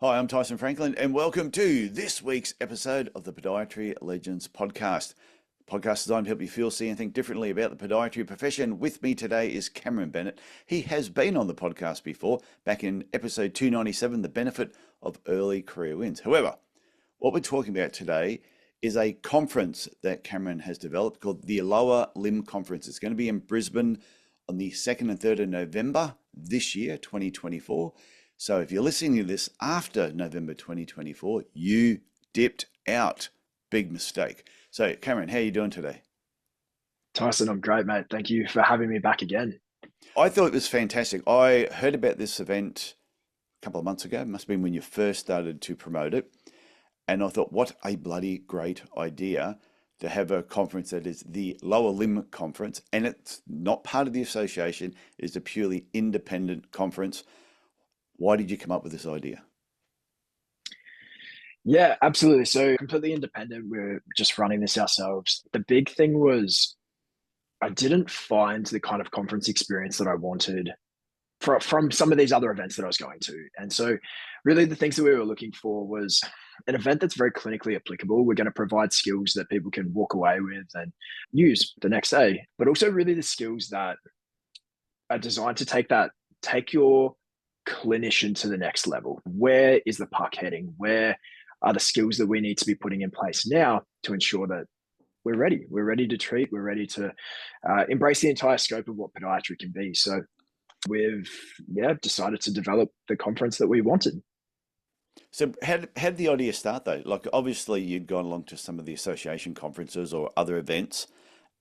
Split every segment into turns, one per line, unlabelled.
Hi, I'm Tyson Franklin, and welcome to this week's episode of the Podiatry Legends podcast. Podcast designed to help you feel, see, and think differently about the podiatry profession. With me today is Cameron Bennett. He has been on the podcast before, back in episode 297, The Benefit of Early Career Wins. However, what we're talking about today is a conference that Cameron has developed called the Lower Limb Conference. It's going to be in Brisbane on the 2nd and 3rd of November this year, 2024. So if you're listening to this after November 2024, you dipped out. Big mistake. So Cameron, how are you doing today?
Tyson, I'm great, mate. Thank you for having me back again.
I thought it was fantastic. I heard about this event a couple of months ago. It must have been when you first started to promote it. And I thought, what a bloody great idea to have a conference that is the Lower Limb Conference. And it's not part of the association, it's a purely independent conference. Why did you come up with this idea?
Yeah, absolutely. So completely independent. We're just running this ourselves. The big thing was I didn't find the kind of conference experience that I wanted from some of these other events that I was going to. And so really the things that we were looking for was an event that's very clinically applicable. We're going to provide skills that people can walk away with and use the next day, but also really the skills that are designed to take your clinician to the next level. Where is the puck heading? Where are the skills that we need to be putting in place now to ensure that we're ready? We're ready to treat. We're ready to embrace the entire scope of what podiatry can be. So we've decided to develop the conference that we wanted.
So how did the idea start though? Like obviously you'd gone along to some of the association conferences or other events,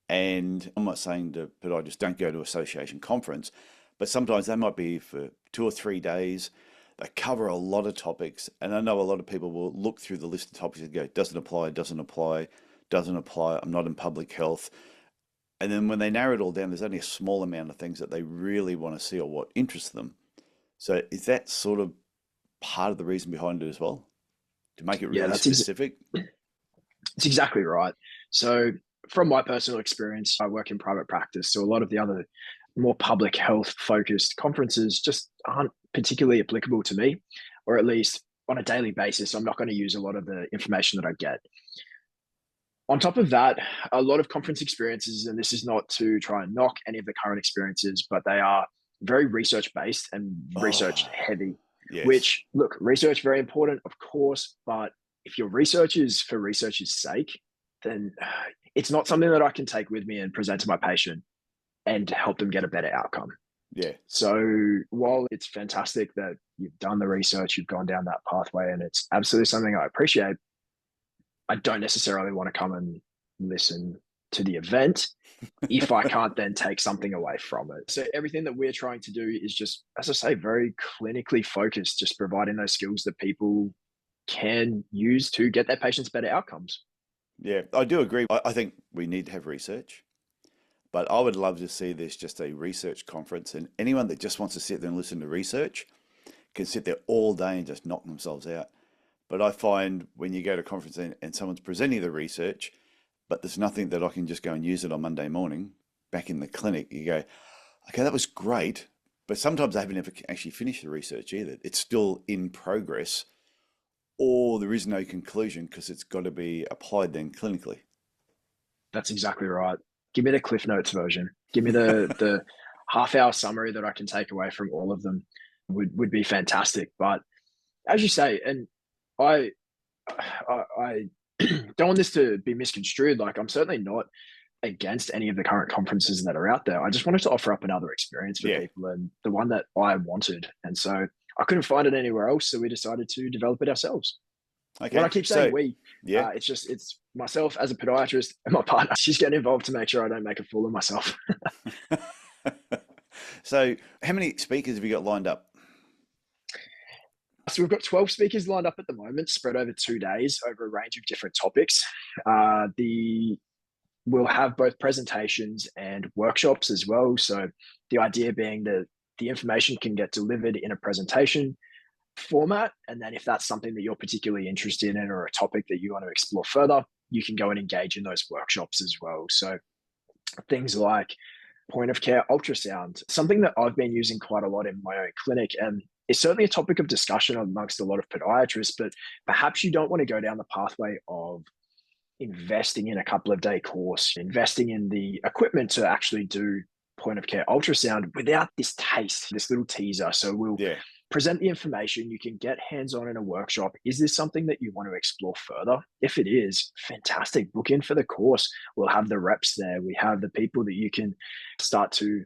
and I'm not saying that podiatrists don't go to association conference, but sometimes they might be for 2 or 3 days. They cover a lot of topics, and I know a lot of people will look through the list of topics and go, doesn't apply, doesn't apply, doesn't apply. I'm not in public health. And then when they narrow it all down, there's only a small amount of things that they really want to see or what interests them. So is that sort of part of the reason behind it as well? To make it
Yeah,
really specific?
that's exactly right. So from my personal experience, I work in private practice. So a lot of the other more public health focused conferences just aren't particularly applicable to me, or at least on a daily basis, I'm not going to use a lot of the information that I get. On top of that, a lot of conference experiences, and this is not to try and knock any of the current experiences, but they are very research based and research
Oh,
heavy,
yes.
which look, research very important, of course, but if your research is for research's sake, then it's not something that I can take with me and present to my patient and help them get a better outcome.
Yeah.
So while it's fantastic that you've done the research, you've gone down that pathway, and it's absolutely something I appreciate, I don't necessarily want to come and listen to the event if I can't then take something away from it. So everything that we're trying to do is just, as I say, very clinically focused, just providing those skills that people can use to get their patients better outcomes.
Yeah, I do agree. I think we need to have research, but I would love to see this just a research conference, and anyone that just wants to sit there and listen to research can sit there all day and just knock themselves out. But I find when you go to a conference and someone's presenting the research, but there's nothing that I can just go and use it on Monday morning back in the clinic, you go, okay, that was great, but sometimes I haven't ever actually finished the research either. It's still in progress, or there is no conclusion because it's got to be applied then clinically.
That's exactly right. Give me the Cliff Notes version. Give me the half-hour summary that I can take away from all of them would be fantastic. But as you say, and I I don't want this to be misconstrued. Like I'm certainly not against any of the current conferences that are out there. I just wanted to offer up another experience for
Yeah.
people and the one that I wanted. And so I couldn't find it anywhere else. So we decided to develop it ourselves. When I
Okay.
keep saying
So,
we,
yeah.
it's myself as a podiatrist and my partner. She's getting involved to make sure I don't make a fool of myself.
So, how many speakers have you got lined up?
So we've got 12 speakers lined up at the moment, spread over 2 days over a range of different topics. The We'll have both presentations and workshops as well. So the idea being that the information can get delivered in a presentation format. And then if that's something that you're particularly interested in or a topic that you want to explore further, you can go and engage in those workshops as well. So things like point of care ultrasound, something that I've been using quite a lot in my own clinic. And it's certainly a topic of discussion amongst a lot of podiatrists, but perhaps you don't want to go down the pathway of investing in a couple of day course, investing in the equipment to actually do point of care ultrasound without this taste, this little teaser. So we'll
Yeah.
present the information. You can get hands-on in a workshop. Is this something that you want to explore further? If it is, fantastic. Book in for the course. We'll have the reps there. We have the people that you can start to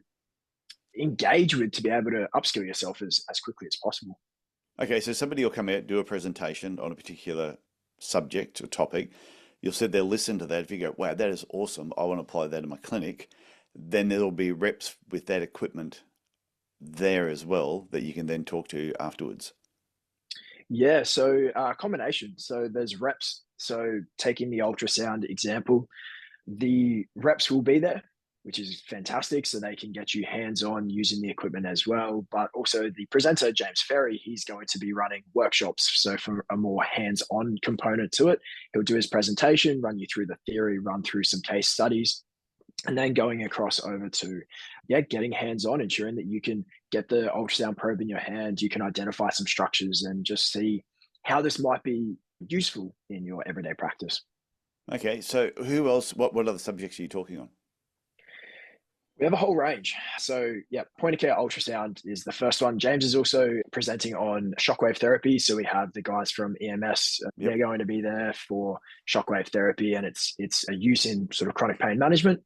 engage with to be able to upskill yourself as quickly as possible.
Okay, so somebody will come out, do a presentation on a particular subject or topic. You'll sit there, listen to that. If you go, wow, that is awesome, I want to apply that in my clinic, then there'll be reps with that equipment there as well that you can then talk to afterwards.
Yeah, so combination. So there's reps. So taking the ultrasound example, the reps will be there, which is fantastic. So they can get you hands-on using the equipment as well. But also the presenter, James Ferry, he's going to be running workshops. So for a more hands-on component to it, he'll do his presentation, run you through the theory, run through some case studies, and then going across over to, getting hands-on, ensuring that you can get the ultrasound probe in your hand, you can identify some structures and just see how this might be useful in your everyday practice.
Okay, so who else, what other subjects are you talking on?
We have a whole range. So, point of care ultrasound is the first one. James is also presenting on shockwave therapy. So we have the guys from EMS. They're going to be there for shockwave therapy, and it's a use in sort of chronic pain management.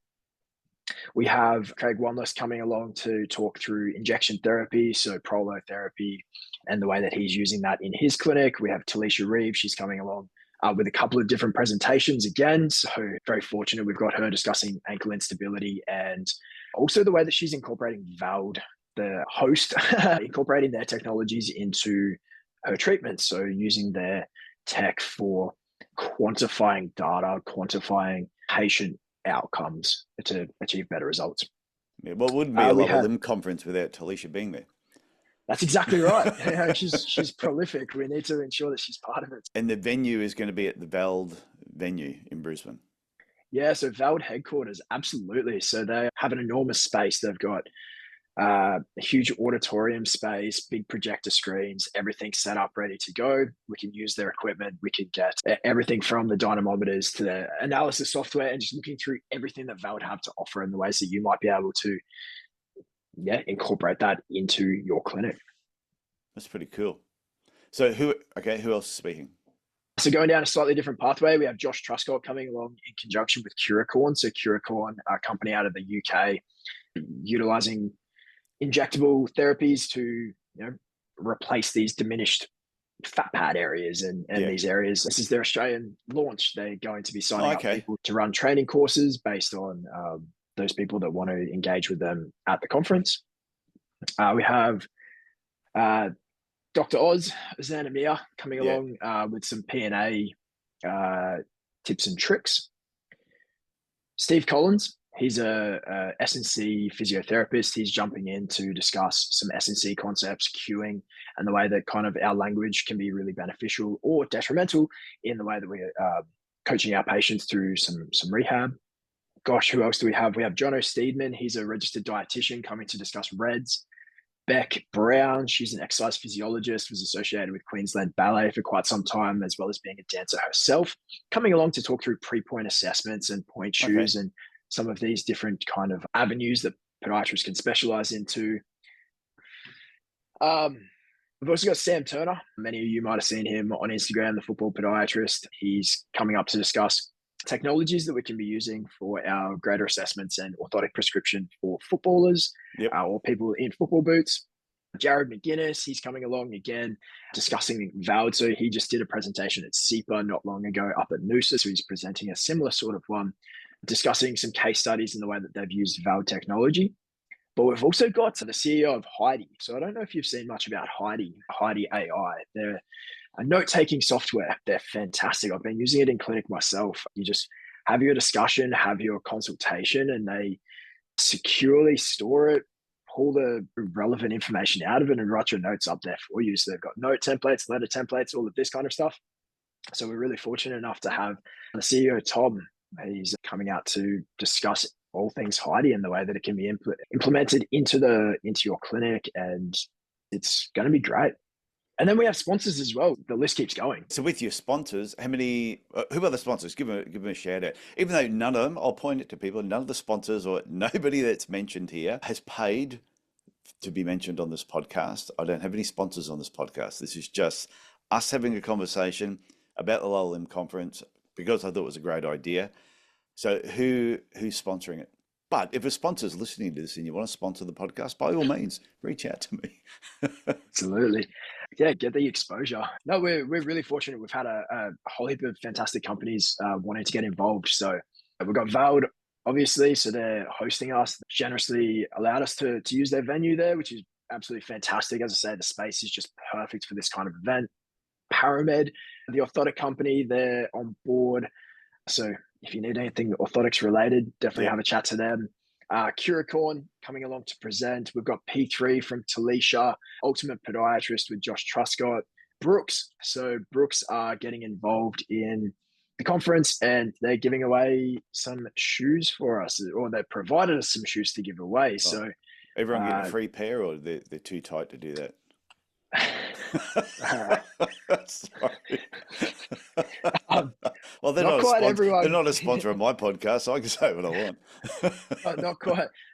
We have Craig Wanless coming along to talk through injection therapy, so prolotherapy, and the way that he's using that in his clinic. We have Talisha Reeves. She's coming along with a couple of different presentations again. So very fortunate. We've got her discussing ankle instability and also the way that she's incorporating VALD, the host, incorporating their technologies into her treatment. So using their tech for quantifying data, quantifying patient outcomes to achieve better results.
Yeah, well, wouldn't be a Love Limb conference without Talisha being there.
That's exactly right. She's prolific. We need to ensure that she's part of it.
And the venue is going to be at the VALD venue in Brisbane.
Yeah, so VALD headquarters, absolutely. So they have an enormous space. They've got a huge auditorium space, big projector screens, everything set up, ready to go. We can use their equipment. We could get everything from the dynamometers to the analysis software and just looking through everything that VALD have to offer and the ways that you might be able to incorporate that into your clinic.
That's pretty cool. So who else is speaking?
So going down a slightly different pathway, we have Josh Truscott coming along in conjunction with Curacorn. So Curacorn, a company out of the UK, utilizing injectable therapies to replace these diminished fat pad areas and these areas. This is their Australian launch. They're going to be signing up people to run training courses based on those people that want to engage with them at the conference. We have Dr. Oz Zanamia coming along with some P&A tips and tricks. Steve Collins, he's a S&C physiotherapist. He's jumping in to discuss some S&C concepts, cueing, and the way that kind of our language can be really beneficial or detrimental in the way that we're coaching our patients through some rehab. Gosh, who else do we have? We have Jono Steedman. He's a registered dietitian coming to discuss REDS. Beck Brown, she's an exercise physiologist, was associated with Queensland Ballet for quite some time, as well as being a dancer herself, coming along to talk through pre-point assessments and point shoes and some of these different kind of avenues that podiatrists can specialize into. We've also got Sam Turner. Many of you might have seen him on Instagram, the football podiatrist. He's coming up to discuss technologies that we can be using for our greater assessments and orthotic prescription for footballers or people in football boots. Jared McGuinness, he's coming along again, discussing VALD. So he just did a presentation at SEPA not long ago up at Noosa. So he's presenting a similar sort of one, discussing some case studies in the way that they've used VALD technology. But we've also got the CEO of Heidi. So I don't know if you've seen much about Heidi AI. They're a note-taking software. They're fantastic. I've been using it in clinic myself. You just have your discussion, have your consultation, and they securely store it, pull the relevant information out of it, and write your notes up there for you. So they've got note templates, letter templates, all of this kind of stuff. So we're really fortunate enough to have the CEO, Tom. He's coming out to discuss all things Heidi and the way that it can be implemented into your clinic and It's going to be great. And then we have sponsors as well. The list keeps going.
So with your sponsors, how many, who are the sponsors? Give them a shout out. Even though none of them, I'll point it to people, none of the sponsors or nobody that's mentioned here has paid to be mentioned on this podcast. I don't have any sponsors on this podcast. This is just us having a conversation about the LLM conference because I thought it was a great idea. So who's sponsoring it? But if a sponsor's listening to this and you want to sponsor the podcast, by all means, reach out to me.
Absolutely. Yeah, get the exposure. No, we're really fortunate. We've had a whole heap of fantastic companies wanting to get involved. So we've got Vald, obviously. So they're hosting us, generously allowed us to use their venue there, which is absolutely fantastic. As I say, the space is just perfect for this kind of event. Paramed, the orthotic company, they're on board. So if you need anything orthotics related, definitely have a chat to them. Curacorn coming along to present. We've got P3 from Talisha, Ultimate Podiatrist with Josh Truscott, Brooks. So Brooks are getting involved in the conference and they're giving away some shoes for us, or they provided us some shoes to give away. Oh. So
everyone getting a free pair, or they're too tight to do that? Sorry. Well, they're not a sponsor of my podcast, so I can say what I want.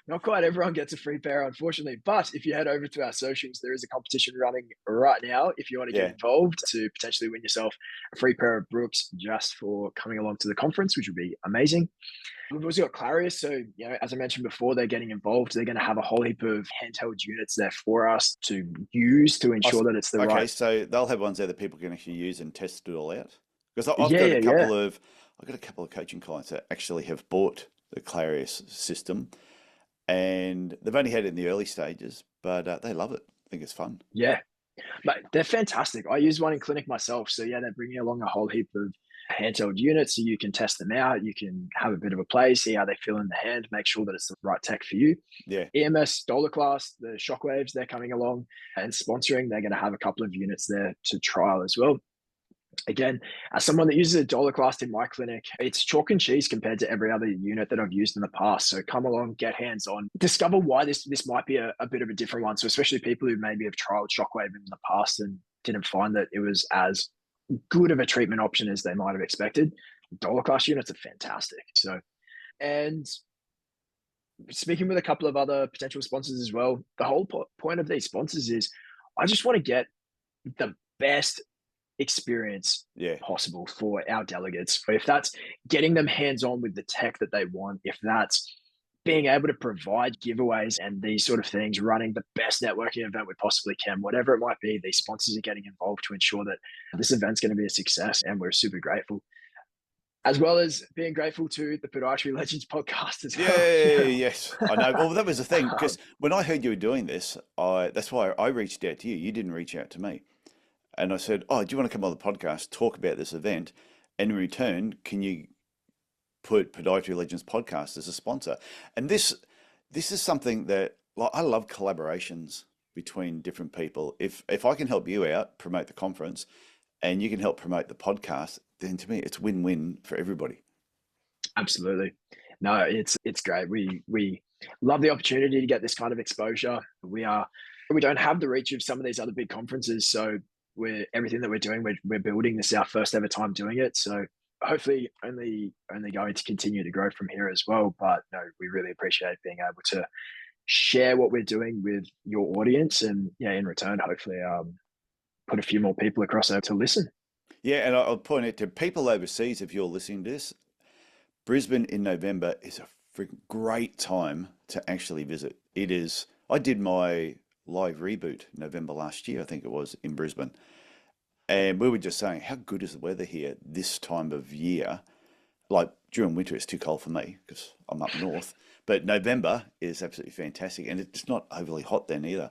Not quite everyone gets a free pair, unfortunately. But if you head over to our socials, there is a competition running right now if you want to get involved to potentially win yourself a free pair of Brooks just for coming along to the conference, which would be amazing. We've also got Clarius. So, as I mentioned before, they're getting involved. They're going to have a whole heap of handheld units there for us to use to ensure that it's the right.
Okay, so they'll have ones there that people can actually use and test it all out. Because I've got a couple of coaching clients that actually have bought the Clarius system, and they've only had it in the early stages, but they love it. I think it's fun.
Yeah, but they're fantastic. I use one in clinic myself. So they're bringing along a whole heap of handheld units so you can test them out. You can have a bit of a play, see how they feel in the hand, make sure that it's the right tech for you.
Yeah.
EMS Dollar Class, the shockwaves, they're coming along and sponsoring. They're going to have a couple of units there to trial as well. Again, as someone that uses a Dollar Class in my clinic, it's chalk and cheese compared to every other unit that I've used in the past. So come along, get hands on, discover why this might be a bit of a different one. So especially people who maybe have trialed shockwave in the past and didn't find that it was as good of a treatment option as they might have expected. Dollar Class units are fantastic. So, and speaking with a couple of other potential sponsors as well, the whole point of these sponsors is I just want to get the best experience possible for our delegates. If that's getting them hands-on with the tech that they want, if that's being able to provide giveaways and these sort of things, running the best networking event we possibly can, whatever it might be, these sponsors are getting involved to ensure that this event's going to be a success, and we're super grateful. As well as being grateful to the Podiatry Legends podcast as well.
Yes, I know. Well, that was the thing, because when I heard you were doing this, that's why I reached out to you. You didn't reach out to me. And I said, do you want to come on the podcast, talk about this event? And in return, can you put Podiatry Legends podcast as a sponsor? And this is something that, like, I love collaborations between different people. If I can help you out, promote the conference, and you can help promote the podcast, then to me, it's win-win for everybody.
Absolutely. No, it's great. We love the opportunity to get this kind of exposure. We don't have the reach of some of these other big conferences, so everything that we're doing, we're building. This is our first ever time doing it, so hopefully only going to continue to grow from here as well. But no, we really appreciate being able to share what we're doing with your audience, and in return, hopefully put a few more people across there to listen.
Yeah, and I'll point it to people overseas. If you're listening to this, Brisbane in November is a freaking great time to actually visit. It is. I did my live reboot November last year, I think it was, in Brisbane, and we were just saying, how good is the weather here this time of year? Like during winter, it's too cold for me because I'm up north, but November is absolutely fantastic, and it's not overly hot then either.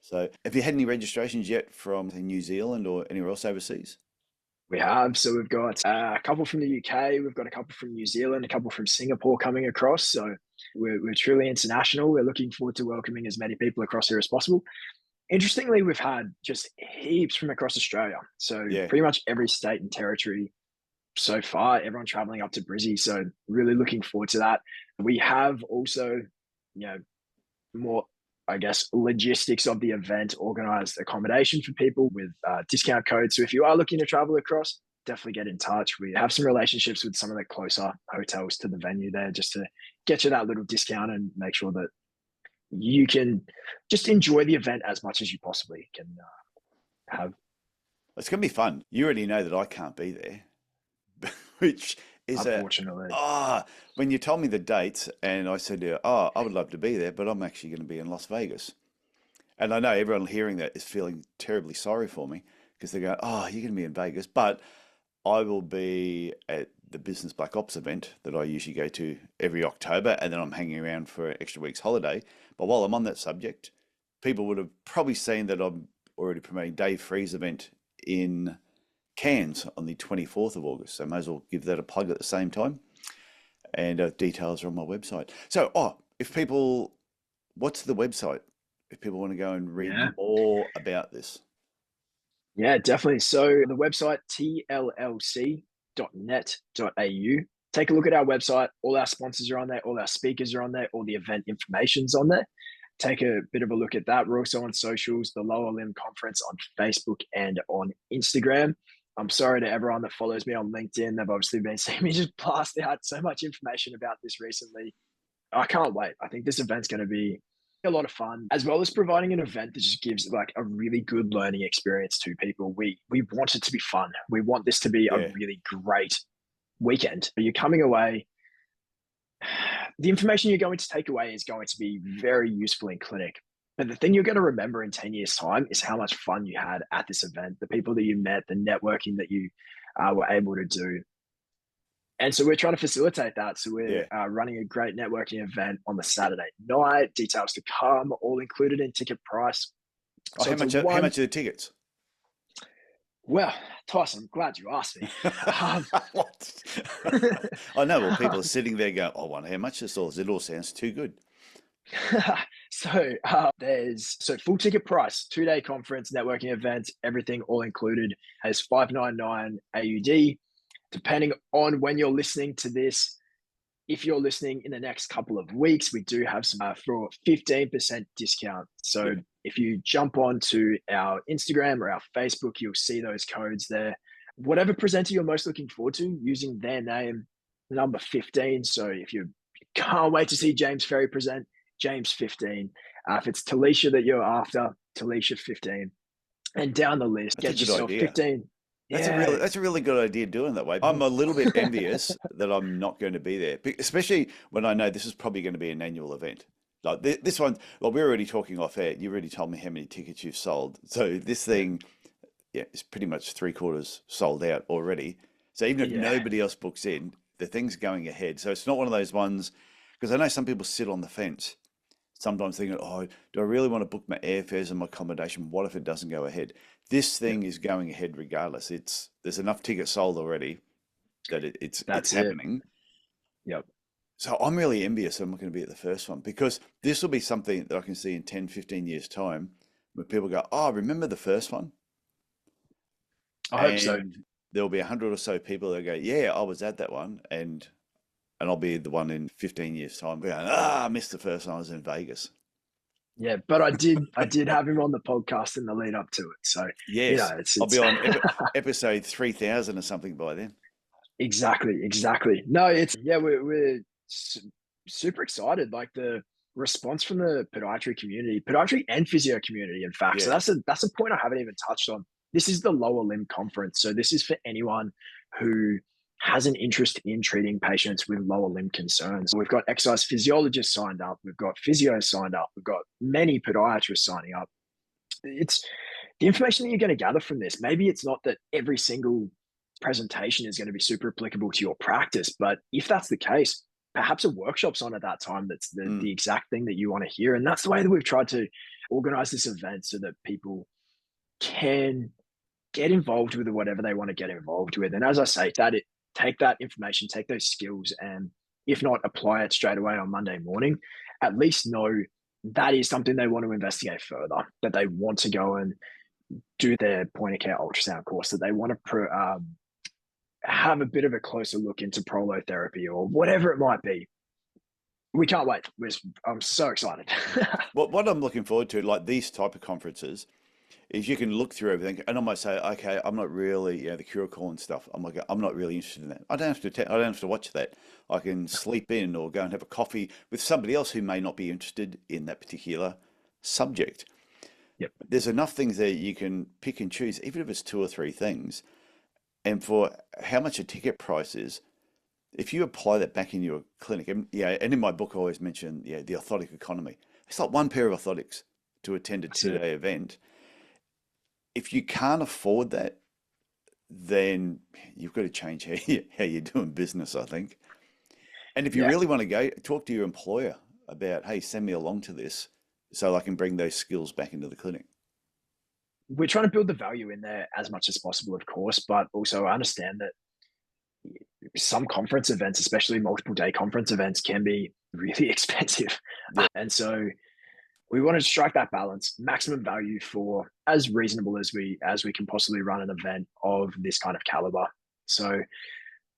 So have you had any registrations yet from New Zealand or anywhere else overseas?
We have. So we've got a couple from the UK, we've got a couple from New Zealand, a couple from Singapore coming across. So we're truly international. We're looking forward to welcoming as many people across here as possible. Interestingly, we've had just heaps from across Australia. So pretty much every state and territory so far, everyone traveling up to Brizzy. So really looking forward to that. We have also, more I guess, logistics of the event, organize accommodation for people with discount codes. So if you are looking to travel across, definitely get in touch. We have some relationships with some of the closer hotels to the venue there just to get you that little discount and make sure that you can just enjoy the event as much as you possibly can have.
It's going to be fun. You already know that I can't be there, which is
Unfortunately.
when you told me the dates and I said, oh, I would love to be there, but I'm actually going to be in Las Vegas. And I know everyone hearing that is feeling terribly sorry for me because they go, oh, you're going to be in Vegas. But I will be at the Business Black Ops event that I usually go to every October, and then I'm hanging around for an extra week's holiday. But while I'm on that subject, people would have probably seen that I'm already promoting Dave Free's event in Cairns on the 24th of August. So I may as well give that a plug at the same time. And details are on my website. So, what's the website if people want to go and read more about this?
Yeah, definitely. So the website, tllc.net.au. Take a look at our website. All our sponsors are on there. All our speakers are on there. All the event information's on there. Take a bit of a look at that. We're also on socials, the Lower Limb Conference on Facebook and on Instagram. I'm sorry to everyone that follows me on LinkedIn. They've obviously been seeing me just blast out so much information about this recently. I can't wait. I think this event's going to be a lot of fun, as well as providing an event that just gives like a really good learning experience to people. We want it to be fun. We want this to be a really great weekend. You're coming away. The information you're going to take away is going to be very useful in clinic. But the thing you're going to remember in 10 years' time is how much fun you had at this event, the people that you met, the networking that you were able to do. And so we're trying to facilitate that. So we're running a great networking event on the Saturday night, details to come, all included in ticket price.
So how much are the tickets?
Well, Tyson, I'm glad you asked me.
What? I know, well, people are sitting there going, I wonder how much this all is. It all sounds too good.
So there's full ticket price, 2-day conference, networking event, everything all included as $599 AUD. Depending on when you're listening to this, if you're listening in the next couple of weeks, we do have some for 15% discount. So if you jump onto our Instagram or our Facebook, you'll see those codes there. Whatever presenter you're most looking forward to, using their name, number 15. So if you can't wait to see James Ferry present, James 15. If it's Talisha that you're after, Talisha 15. And down the list, get yourself 15.
That's a really good idea doing that way. I'm a little bit envious that I'm not going to be there, especially when I know this is probably going to be an annual event. Like this one, well, we're already talking off air. You already told me how many tickets you've sold. So this thing, is pretty much 3/4 sold out already. So even if nobody else books in, the thing's going ahead. So it's not one of those ones, because I know some people sit on the fence, sometimes thinking, oh, do I really want to book my airfares and my accommodation? What if it doesn't go ahead? This thing is going ahead regardless. There's enough tickets sold already that it's happening.
Yep.
So I'm really envious I'm not going to be at the first one, because this will be something that I can see in 10, 15 years time where people go, oh, remember the first one?
I hope so.
There'll be 100 or so people that go, yeah, I was at that one. And I'll be the one in 15 years time going, I missed the first one. I was in Vegas.
Yeah, but I did have him on the podcast in the lead up to it. So
yes, I'll be on episode 3000 or something by then.
Exactly. No, we're super excited. Like the response from the podiatry and physio community, in fact. So that's a point I haven't even touched on. This is the Lower Limb Conference. So this is for anyone who has an interest in treating patients with lower limb concerns. We've got exercise physiologists signed up. We've got physios signed up. We've got many podiatrists signing up. It's the information that you're going to gather from this. Maybe it's not that every single presentation is going to be super applicable to your practice, but if that's the case, perhaps a workshop's on at that time that's the exact thing that you want to hear. And that's the way that we've tried to organize this event, so that people can get involved with whatever they want to get involved with. And as I say, take that information, take those skills, and if not apply it straight away on Monday morning, at least know that is something they want to investigate further, that they want to go and do their point of care ultrasound course, that they want to have a bit of a closer look into prolotherapy or whatever it might be. We can't wait. I'm so excited.
What I'm looking forward to, like these type of conferences, is you can look through everything, and I might say, okay, I'm not really, the cure call and stuff. I'm like, I'm not really interested in that. I don't have to. I don't have to watch that. I can sleep in or go and have a coffee with somebody else who may not be interested in that particular subject.
Yep.
There's enough things there you can pick and choose, even if it's two or three things. And for how much a ticket price is, if you apply that back in your clinic, and and in my book I always mention, the orthotic economy. It's like one pair of orthotics to attend a
That's it.
two-day event. If you can't afford that, then you've got to change how you're doing business, I think. And if you
Yeah.
really want to go, talk to your employer about, hey, send me along to this so I can bring those skills back into the clinic.
We're trying to build the value in there as much as possible, of course, but also I understand that some conference events, especially multiple day conference events, can be really expensive.
Yeah.
And so we want to strike that balance, maximum value for as reasonable as we can possibly run an event of this kind of caliber. So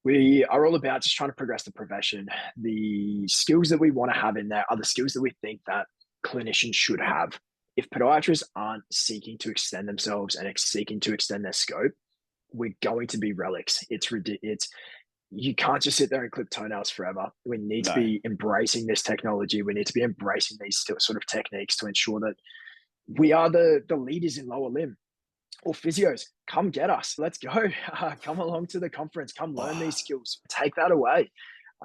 we are all about just trying to progress the profession. The skills that we want to have in there are the skills that we think that clinicians should have. If podiatrists aren't seeking to extend themselves and seeking to extend their scope, we're going to be relics. It's you can't just sit there and clip toenails forever. We need to
No.
be embracing this technology. We need to be embracing these sort of techniques to ensure that we are the leaders in lower limb. Or physios, come get us. Let's go. Come along to the conference. Come learn
Oh,
these skills. Take that away.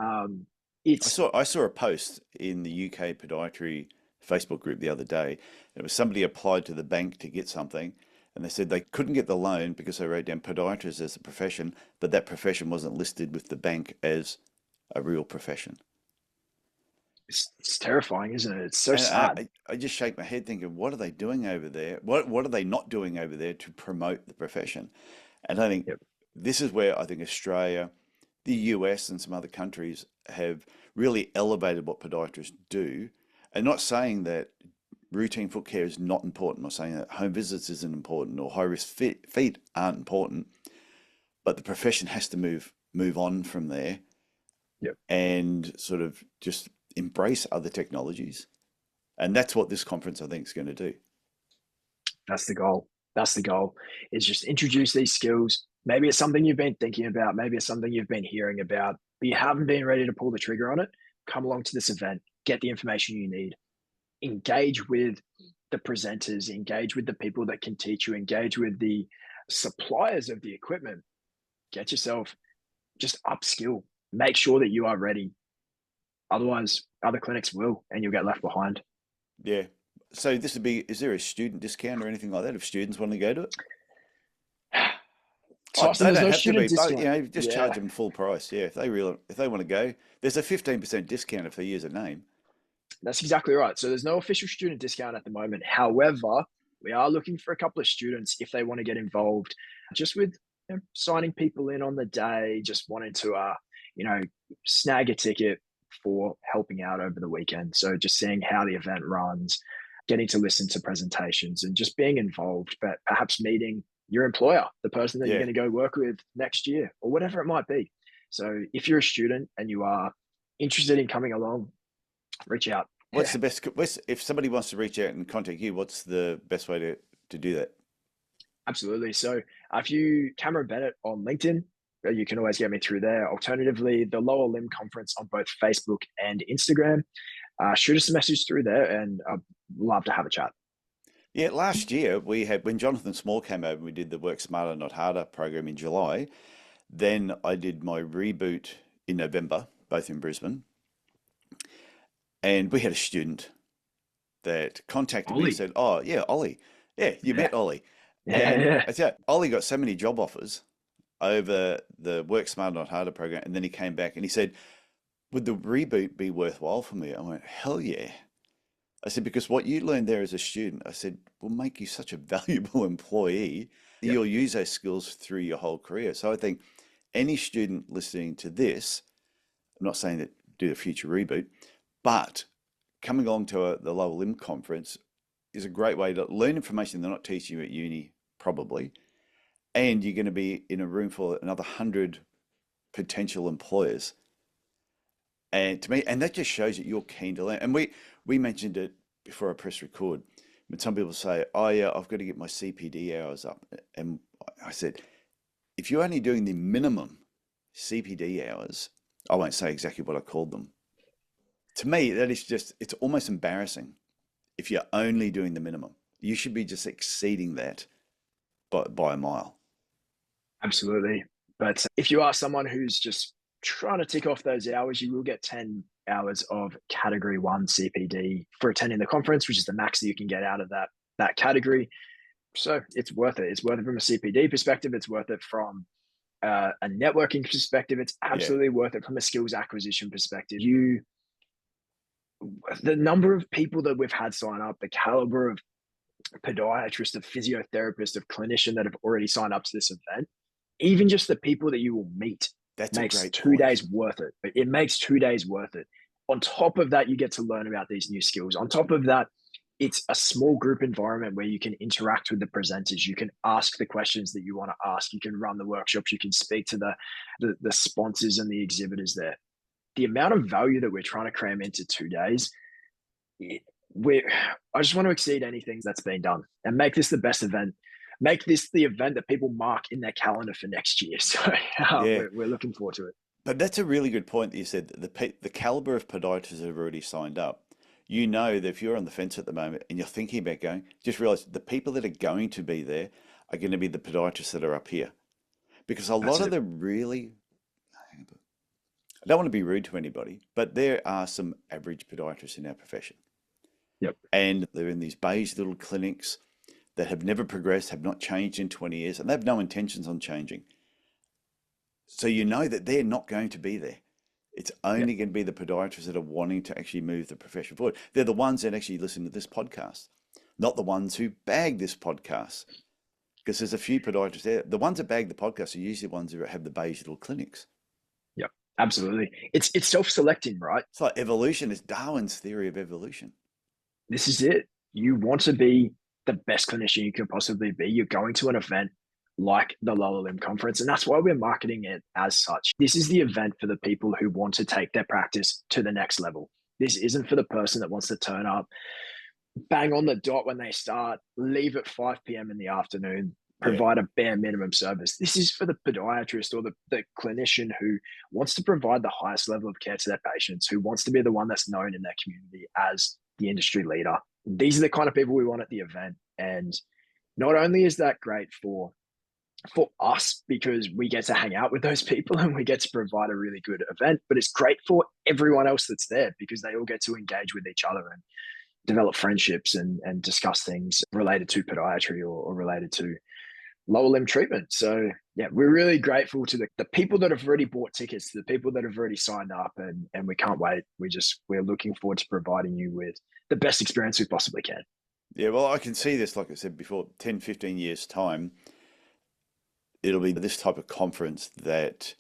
Um, it's
I saw a post in the UK podiatry Facebook group the other day. It was somebody applied to the bank to get something, and they said they couldn't get the loan because they wrote down podiatrist as a profession, but that profession wasn't listed with the bank as a real profession.
it's terrifying, isn't it? It's so
And
sad.
I just shake my head thinking, what are they doing over there? What are they not doing over there to promote the profession? And I think
Yep.
this is where I think Australia, the US, and some other countries have really elevated what podiatrists do. And not saying that routine foot care is not important, not saying that home visits isn't important or high risk feet aren't important, but the profession has to move on from there
Yep.
and sort of just embrace other technologies. And that's what this conference, I think, is going to do.
That's the goal. That's the goal. Is just introduce these skills. Maybe it's something you've been thinking about. Maybe it's something you've been hearing about, but you haven't been ready to pull the trigger on it. Come along to this event. Get the information you need. Engage with the presenters. Engage with the people that can teach you. Engage with the suppliers of the equipment. Get yourself just upskill. Make sure that you are ready. Otherwise, other clinics will, and you'll get left behind.
Yeah. So this would be, is there a student discount or anything like that if students want to go to it? Oh,
Tyson,
they
there's
don't
no
have to be,
student
but
discount.
just charge
Yeah,
them full price. Yeah, if they want to go, there's a 15% discount if they use a name.
that's exactly right. So there's no official student discount at the moment. However, we are looking for a couple of students if they want to get involved, just with signing people in on the day, just wanting to, you know, snag a ticket for helping out over the weekend. So just seeing how the event runs, getting to listen to presentations, and just being involved, but perhaps meeting your employer, the person that you're
Yeah.
going to go work with next year, or whatever it might be. So if you're a student and you are interested in coming along, reach out.
What's the best, if somebody wants to reach out and contact you, what's the best way to do that?
Absolutely. So if you Cameron Bennett on LinkedIn, you can always get me through there. Alternatively, the Lower Limb Conference on both Facebook and Instagram. Shoot us a message through there, and I'd love to have a chat.
Yeah, last year we had, when Jonathan Small came over, we did the Work Smarter, Not Harder program in July. Then I did my reboot in November, both in Brisbane. And we had a student that contacted me and
Ollie.
said, oh, yeah, Ollie. Yeah, you
Yeah.
met Ollie.
Yeah.
And
Yeah.
I said, Ollie got so many job offers over the Work Smarter, Not Harder program. And then he came back and he said, would the reboot be worthwhile for me? I went, hell yeah. I said, because what you learned there as a student, I said, will make you such a valuable employee.
Yep.
You'll use those skills through your whole career. So I think any student listening to this, I'm not saying that do the future reboot, but coming along to the Lower Limb Conference is a great way to learn information they're not teaching you at uni, probably. And you're going to be in a room full of another 100 potential employers. And to me, and that just shows that you're keen to learn. And we mentioned it before I press record. But some people say, "Oh yeah, I've got to get my CPD hours up." And I said, if you're only doing the minimum CPD hours, I won't say exactly what I called them. To me, that is just, it's almost embarrassing if you're only doing the minimum. You should be just exceeding that by a mile.
Absolutely. But if you are someone who's just trying to tick off those hours, you will get 10 hours of category 1 CPD for attending the conference, which is the max that you can get out of that category. So it's worth it. It's worth it from a CPD perspective. It's worth it from a networking perspective. It's absolutely worth it from a skills acquisition perspective. The number of people that we've had sign up, the caliber of podiatrist, of physiotherapist, of clinician that have already signed up to this event, even just the people that you will meet,
That's
makes
a great
2
point.
days worth it. It makes 2 days worth it. On top of that, you get to learn about these new skills. On top of that, it's a small group environment where you can interact with the presenters. You can ask the questions that you want to ask. You can run the workshops. You can speak to the sponsors and the exhibitors there. The amount of value that we're trying to cram into 2 days, I just want to exceed anything that's been done and make this the best event. Make this the event that people mark in their calendar for next year. So we're looking forward to it.
But that's a really good point that you said. The caliber of podiatrists that have already signed up. You know that if you're on the fence at the moment and you're thinking about going, just realize the people that are going to be there are going to be the podiatrists that are up here. Because a lot of the really, I don't want to be rude to anybody, but there are some average podiatrists in our profession.
Yep.
And they're in these beige little clinics that have never progressed, have not changed in 20 years, and they have no intentions on changing. So you know that they're not going to be there. It's only going to be the podiatrists that are wanting to actually move the profession forward. They're the ones that actually listen to this podcast, not the ones who bag this podcast. Because there's a few podiatrists there. The ones that bag the podcast are usually the ones who have the beige little clinics.
Yep, absolutely. It's self-selecting, right?
It's like evolution. It's Darwin's theory of evolution.
This is it. You want to be the best clinician you can possibly be. You're going to an event like the Lower Limb Conference, and that's why we're marketing it as such. This is the event for the people who want to take their practice to the next level. This isn't for the person that wants to turn up, bang on the dot when they start, leave at 5 p.m. in the afternoon, provide a bare minimum service. This is for the podiatrist or the clinician who wants to provide the highest level of care to their patients, who wants to be the one that's known in their community as the industry leader. These are the kind of people we want at the event. And not only is that great for us because we get to hang out with those people and we get to provide a really good event, but it's great for everyone else that's there because they all get to engage with each other and develop friendships and discuss things related to podiatry or related to lower limb treatment. So yeah, we're really grateful to the people that have already bought tickets, to the people that have already signed up, and we can't wait. We're looking forward to providing you with the best experience we possibly can.
Yeah, well, I can see this, like I said before, 10, 15 years time, it'll be this type of conference that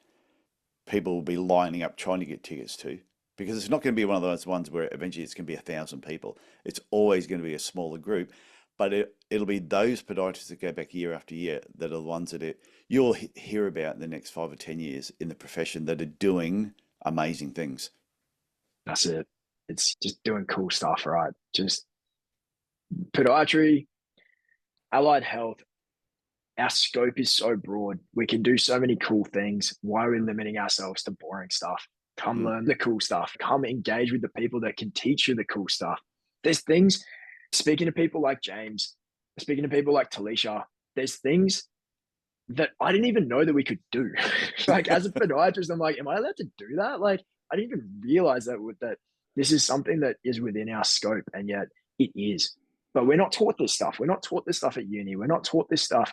people will be lining up trying to get tickets to, because it's not going to be one of those ones where eventually it's going to be 1,000 people. It's always going to be a smaller group, but it'll be those podiatrists that go back year after year that are the ones that you'll hear about in the next 5 or 10 years in the profession that are doing amazing things.
That's it. It's just doing cool stuff, right? Just podiatry, allied health. Our scope is so broad. We can do so many cool things. Why are we limiting ourselves to boring stuff? Come learn the cool stuff. Come engage with the people that can teach you the cool stuff. There's things, speaking to people like James, speaking to people like Talisha, there's things that I didn't even know that we could do. Like as a podiatrist, I'm like, am I allowed to do that? Like I didn't even realize that this is something that is within our scope, and yet it is. But we're not taught this stuff. We're not taught this stuff at uni. We're not taught this stuff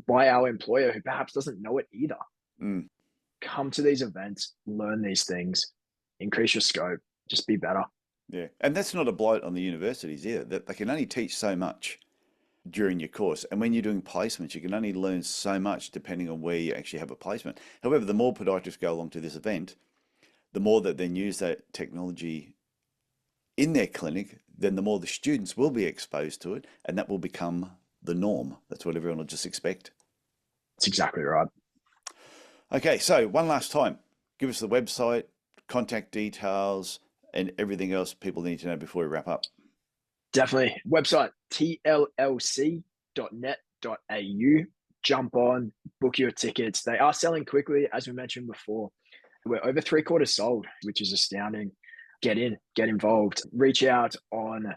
by our employer who perhaps doesn't know it either. Come to these events, learn these things, increase your scope, just be better.
Yeah. And that's not a blight on the universities either, that they can only teach so much during your course. And when you're doing placements, you can only learn so much depending on where you actually have a placement. However, the more podiatrists go along to this event, the more that then use that technology in their clinic, then the more the students will be exposed to it, and that will become the norm. That's what everyone will just expect.
That's exactly right.
Okay, so one last time, give us the website, contact details, and everything else people need to know before we wrap up?
Definitely. Website tllc.net.au. Jump on, book your tickets. They are selling quickly, as we mentioned before. We're over 3/4 sold, which is astounding. Get in, get involved. Reach out on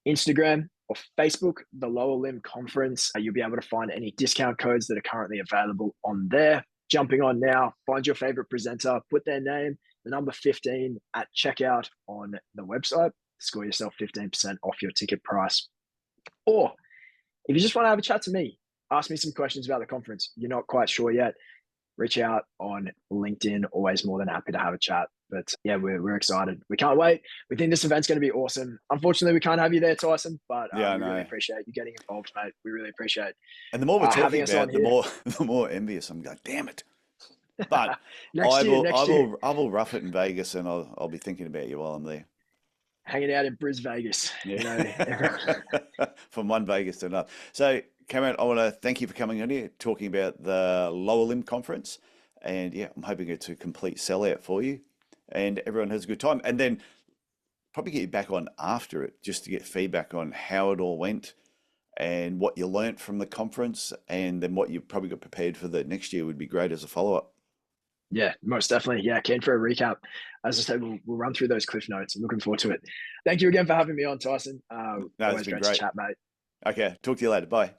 Instagram or Facebook, the Lower Limb Conference. You'll be able to find any discount codes that are currently available on there. Jumping on now, find your favorite presenter, put their name, the number 15 at checkout on the website. Score yourself 15% off your ticket price. Or if you just want to have a chat to me, ask me some questions about the conference. You're not quite sure yet, reach out on LinkedIn. Always more than happy to have a chat. But yeah, we're excited. We can't wait. We think this event's going to be awesome. Unfortunately, we can't have you there, Tyson, but we really appreciate you getting involved, mate. We really appreciate it.
And the more we're talking about, the more envious I'm going, damn it. But
next year.
I will rough it in Vegas, and I'll be thinking about you while I'm there.
Hanging out in Bris Vegas.
Yeah. From one Vegas to another. So, Cameron, I want to thank you for coming on here, talking about the Lower Limb Conference. And yeah, I'm hoping it's a complete sellout for you and everyone has a good time. And then probably get you back on after it just to get feedback on how it all went and what you learnt from the conference, and then what you probably got prepared for the next year would be great as a follow-up.
Yeah, most definitely. Yeah, keen for a recap. As I said, we'll run through those cliff notes. I'm looking forward to it. Thank you again for having me on, Tyson.
No, it's been great
to chat, mate.
Okay, talk to you later. Bye.